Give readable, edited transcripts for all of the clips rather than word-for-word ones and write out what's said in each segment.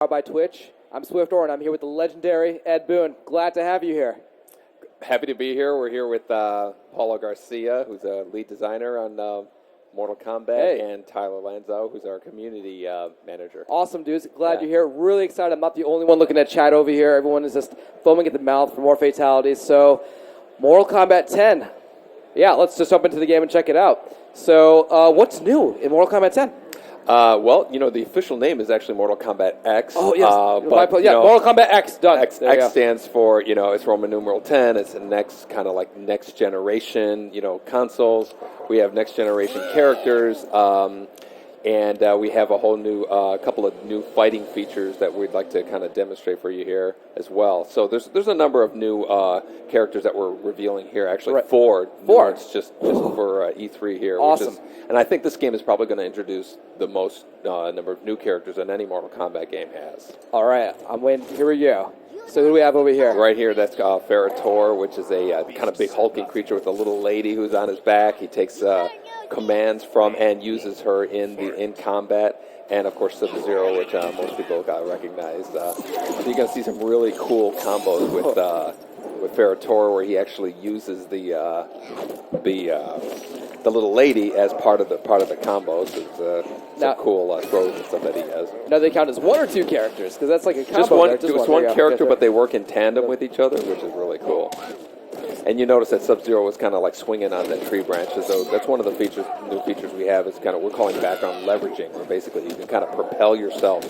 by Twitch. I'm Swiftor, and I'm here with the legendary Ed Boon. Glad to have you here. Happy to be here. We're here with Paulo Garcia, who's a lead designer on Mortal Kombat, and Tyler Lanzo, who's our community manager. Awesome, dudes. Glad you're here. Really excited. I'm not the only one looking at chat over here. Everyone is just foaming at the mouth for more fatalities. So, Mortal Kombat 10. Yeah, let's just jump into the game and check it out. So, what's new in Mortal Kombat 10? Well, the official name is actually Mortal Kombat X. Oh, yes. But, Mortal Kombat X, done. X stands for, it's Roman numeral 10. It's the next, kind of like next generation, consoles. We have next generation characters. And we have a whole new, couple of new fighting features that we'd like to kind of demonstrate for you here as well. So there's a number of new characters that we're revealing here. Actually, four. It's just for E3 here. Awesome. And I think this game is probably going to introduce the most number of new characters that any Mortal Kombat game has. All right, I'm waiting. Here we go. So who do we have over here? Right here, that's Ferritor, which is a kind of big hulking creature with a little lady who's on his back. He takes commands from and uses her in combat. And, of course, Sub-Zero, which most people got recognized. So you're going to see some really cool combos with Ferritor, where he actually uses the little lady as part of the combos. It's some cool throws and stuff that he has. Now they count as one or two characters, because that's like a combo. Just one character, but they work in tandem with each other, which is really cool. And you notice that Sub-Zero was kind of like swinging on that tree branches. So that's one of the new features we have. Is kind of, we're calling background leveraging, where basically you can kind of propel yourself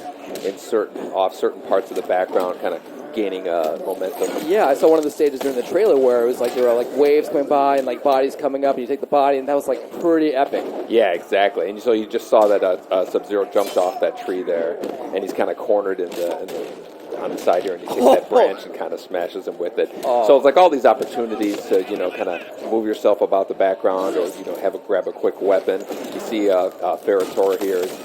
off certain parts of the background, kind of gaining momentum. Yeah, I saw one of the stages during the trailer where it was like there were like waves coming by and like bodies coming up, and you take the body, and that was like pretty epic. Yeah, exactly. And so you just saw that Sub-Zero jumped off that tree there, and he's kind of cornered on the side here, and he takes that branch and kind of smashes him with it. So it's like all these opportunities to kind of move yourself about the background, or grab a quick weapon. You see Ferritor here is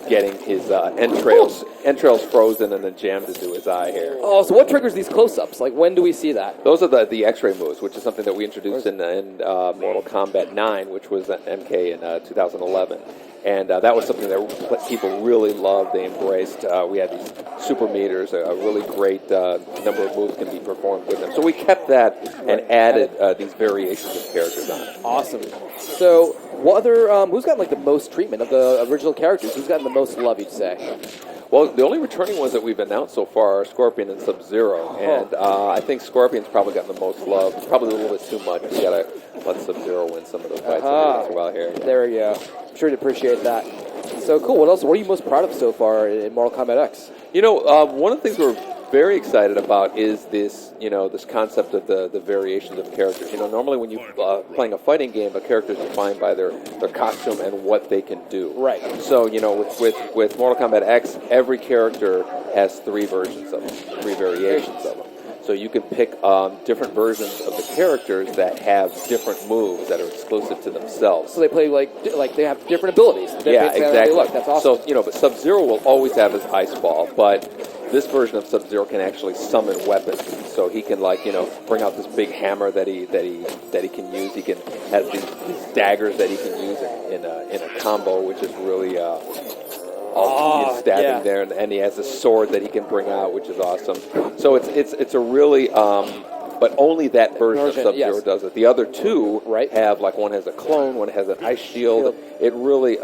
getting his entrails frozen and then jammed into his eye here. Oh, so what triggers these close-ups? Like, when do we see that? Those are the X-ray moves, which is something that we introduced in Mortal Kombat 9, which was an MK in 2011. And that was something that people really loved. They embraced. We had these super meters. A really great number of moves can be performed with them. So we kept that and added these variations of characters on it. Awesome. So what other? Who's gotten like the most treatment of the original characters? Who's gotten the most love, you'd say? Well, the only returning ones that we've announced so far are Scorpion and Sub-Zero. And I think Scorpion's probably gotten the most love. It's probably a little bit too much. We got to let Sub-Zero win some of those fights as well here. There we go. I'm sure to appreciate that. So cool. What else? What are you most proud of so far in Mortal Kombat X? One of the things we're very excited about is this concept of the variations of characters. Normally when you're playing a fighting game, a character is defined by their costume and what they can do. Right. So, with Mortal Kombat X, every character has three versions of them, three variations of them. So you can pick different versions of the characters that have different moves that are exclusive to themselves. So they play like they have different abilities. Yeah, exactly. That's awesome. So, but Sub-Zero will always have his ice ball, but this version of Sub-Zero can actually summon weapons. So he can bring out this big hammer that he can use. He can have these daggers that he can use in a combo, which is really stabbing there, and he has a sword that he can bring out, which is awesome. So it's a really but only that version of Sub-Zero does it. The other two have one has a clone, one has an ice shield. It really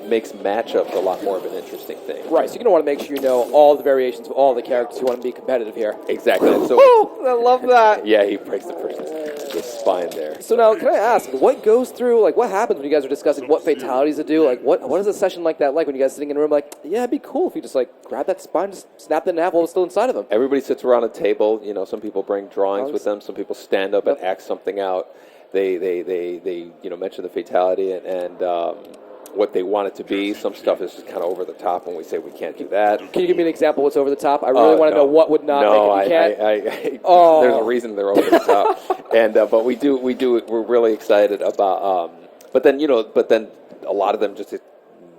makes matchups a lot more of an interesting thing. Right, so you're going to want to make sure you know all the variations of all the characters. You want to be competitive here. Exactly. So, I love that. Yeah, he breaks the person's spine there. So now, can I ask, what goes through, what happens when you guys are discussing what fatalities to do? What is a session like that like when you guys are sitting in a room it'd be cool if you just, grab that spine, just snap it in half while it's still inside of them? Everybody sits around a table. Some people bring drawings with them. Some people stand up and act something out. They mention the fatality and what they want it to be. Some stuff is just kind of over the top when we say we can't do that. Can you give me an example of what's over the top? I really want to know what would not make it. You can't? There's a reason they're over the top. And but we're really excited about but then a lot of them just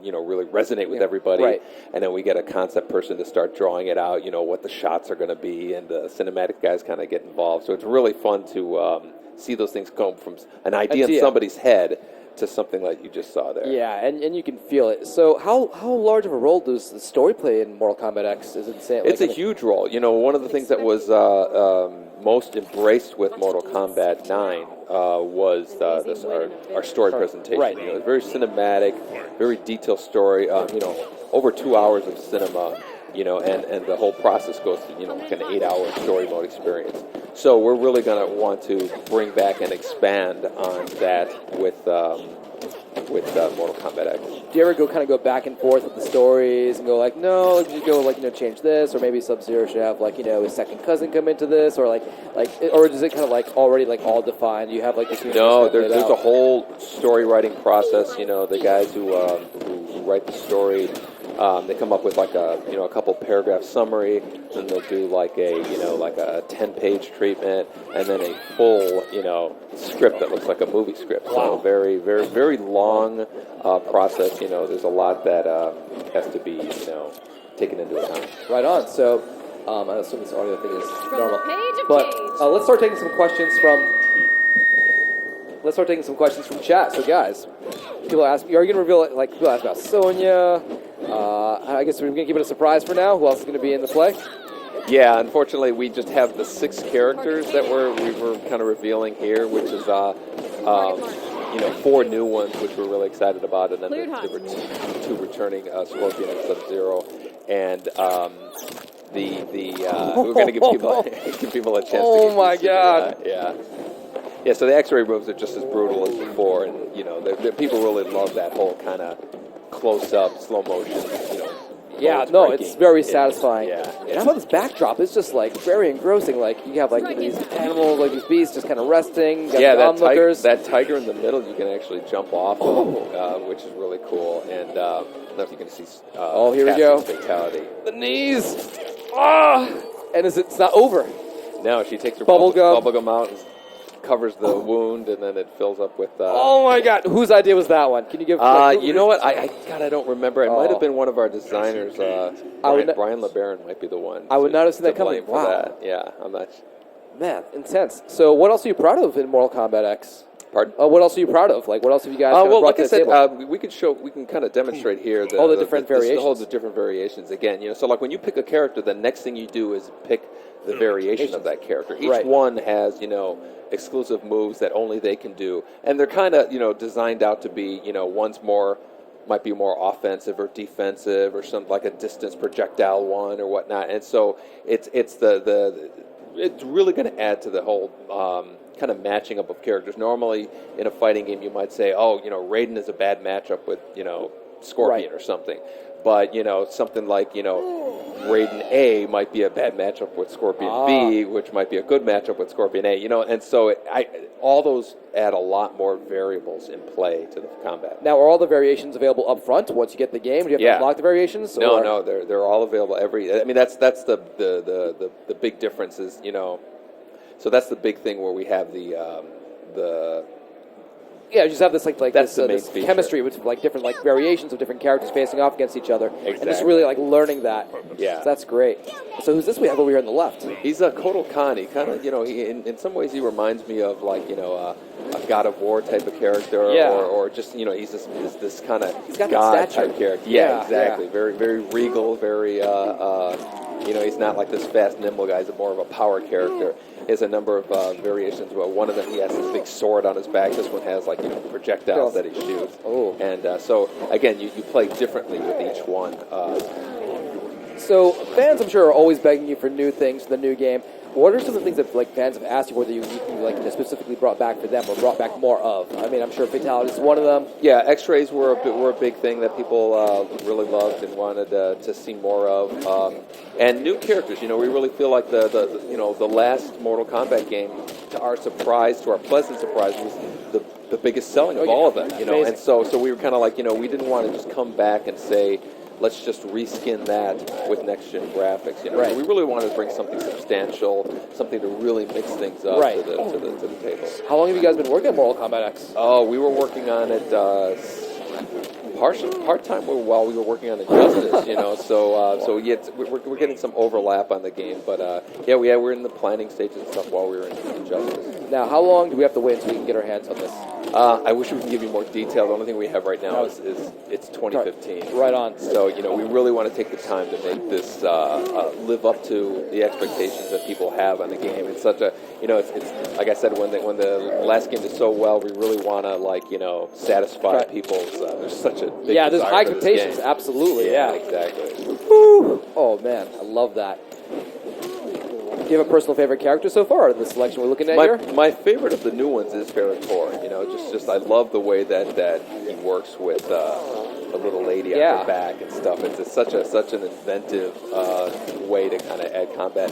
really resonate with everybody. Right. And then we get a concept person to start drawing it out, what the shots are going to be, and the cinematic guys kind of get involved. So it's really fun to see those things come from an idea in somebody's head to something like you just saw there. Yeah, and you can feel it. So how large of a role does the story play in Mortal Kombat X? Is it insane? It's a huge role. One of the things that was most embraced with Mortal Kombat 9 was our story presentation. Right. It was very cinematic, very detailed story. Over 2 hours of cinema. And the whole process goes to like an 8-hour story mode experience. So we're really going to want to bring back and expand on that with Mortal Kombat X. Do you ever go back and forth with the stories and go like, no, let's just go change this, or maybe Sub-Zero should have his second cousin come into this, or or is it kind of already all defined? You have this. No, there's a whole story writing process. The guys who write the story. They come up with a couple paragraph summary, then they'll do a 10-page treatment, and then a full script that looks like a movie script. Wow. So very, very, very long process. There's a lot that has to be taken into account. Right on. So I assume this audio thing is normal, but let's start taking some questions from chat. So guys, people ask, are you going to reveal it? People ask about Sonya. I guess we're going to keep it a surprise for now. Who else is going to be in the play? Yeah, unfortunately, we just have the 6 characters that we were kind of revealing here, which is 4 new ones, which we're really excited about, and then there were 2 returning Scorpion and Sub-Zero, and we're going to give people a chance. Oh my God! Yeah. So the X-ray moves are just as brutal as before, and people really love that whole kind of close-up, slow motion. Yeah, no, it's very satisfying. Yeah. And how about this backdrop? It's just very engrossing. You have these animals, these beasts just kind of resting. Yeah, that tiger in the middle you can actually jump off of, which is really cool. And I don't know if you can see. Here we go. Fatality. The knees. And it's not over. No, she takes her bubblegum out and covers the wound, and then it fills up with. Oh my God! Whose idea was that one? Can you give? You know what? I don't remember. It might have been one of our designers. Brian LeBaron might be the one. I would not have seen that coming. Wow. That. Yeah, I'm not. Man, intense. So, what else are you proud of in Mortal Kombat X? Pardon? What else are you proud of? What else have you guys? Like I said, we can kind of demonstrate here all the different variations. All the different variations. Again, so when you pick a character, the next thing you do is pick the variation of that character. Each one has exclusive moves that only they can do, and they're kind of designed out to be one's might be more offensive or defensive or something like a distance projectile one or whatnot, and so it's really going to add to the whole kind of matching up of characters. Normally in a fighting game you might say, Raiden is a bad matchup with Scorpion or something. But, something like, Raiden A might be a bad matchup with Scorpion B, which might be a good matchup with Scorpion A, and so all those add a lot more variables in play to the combat. Now, are all the variations available up front once you get the game? Do you have to unlock the variations? No, they're all available that's the big difference is, so that's the big thing where we have the Yeah, you just have this this feature. chemistry with different variations of different characters facing off against each other, Exactly. and just really learning that. Yeah, so that's great. So who's this we have over here on the left? He's a Kotal Kahn. He kind of in some ways he reminds me of a God of War type of character, or just he's this kind of God type character. Yeah, exactly. Yeah. Very very regal. Very he's not like this fast nimble guy. He's more of a power character. He has a number of variations. Well, one of them, he has this big sword on his back. This one has projectiles that he shoots. Oh. And so again, you play differently with each one. So fans, I'm sure, are always begging you for new things for the new game. What are some of the things that fans have asked you for that you specifically brought back for them or brought back more of? I mean, I'm sure Fatalities is one of them. Yeah, X-rays were a big thing that people really loved and wanted to see more of. And new characters. We really feel like the last Mortal Kombat game, to our surprise, to our pleasant surprise, was the biggest selling of all of them. Amazing. And so we were kind of we didn't want to just come back and say, let's just reskin that with next-gen graphics. Right. So we really wanted to bring something substantial, something to really mix things up to the table. How long have you guys been working on Mortal Kombat X? Oh, we were working on it part time while we were working on Injustice, so yeah, we're getting some overlap on the game, but we're in the planning stages and stuff while we were in Injustice. Now, how long do we have to wait until we can get our hands on this? I wish we could give you more detail. The only thing we have right now is it's 2015. Right on. So we really want to take the time to make this live up to the expectations that people have on the game. It's such a it's like I said, when the last game did so well, we really want to satisfy people's. There's such a big there's desire high for this expectations. game. Absolutely, yeah. Exactly. Woo. Oh man, I love that. Do you have a personal favorite character so far in the selection we're looking at here? My favorite of the new ones is Ferrator. Just I love the way that he works with the little lady on her back and stuff. It's just such an inventive way to kind of add combat.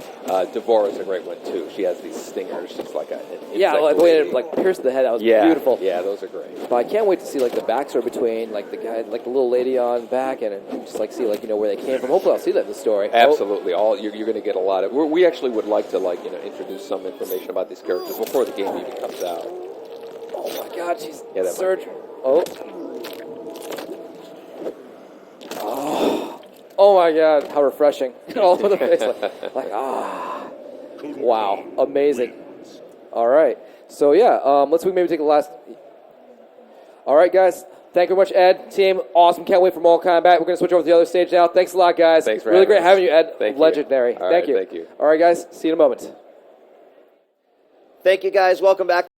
Devora's a great one too. She has these stingers. She's like an the way it pierced the head. That was beautiful. Yeah, those are great. But I can't wait to see the backstory between the guy, the little lady on back, and just see where they came from. Hopefully, I'll see that in the story. Absolutely, you're going to get a lot of. We actually would like to introduce some information about these characters before the game even comes out. Oh my God, she's Surge. Oh my God, how refreshing! All over the face, wow, amazing. All right, so let's maybe take the last. All right, guys. Thank you very much, Ed. Team, awesome. Can't wait for Mortal Kombat. We're going to switch over to the other stage now. Thanks a lot, guys. Thanks for really great having having you, Ed. Thank Legendary. You. Thank you. Thank you. All right, guys. See you in a moment. Thank you, guys. Welcome back.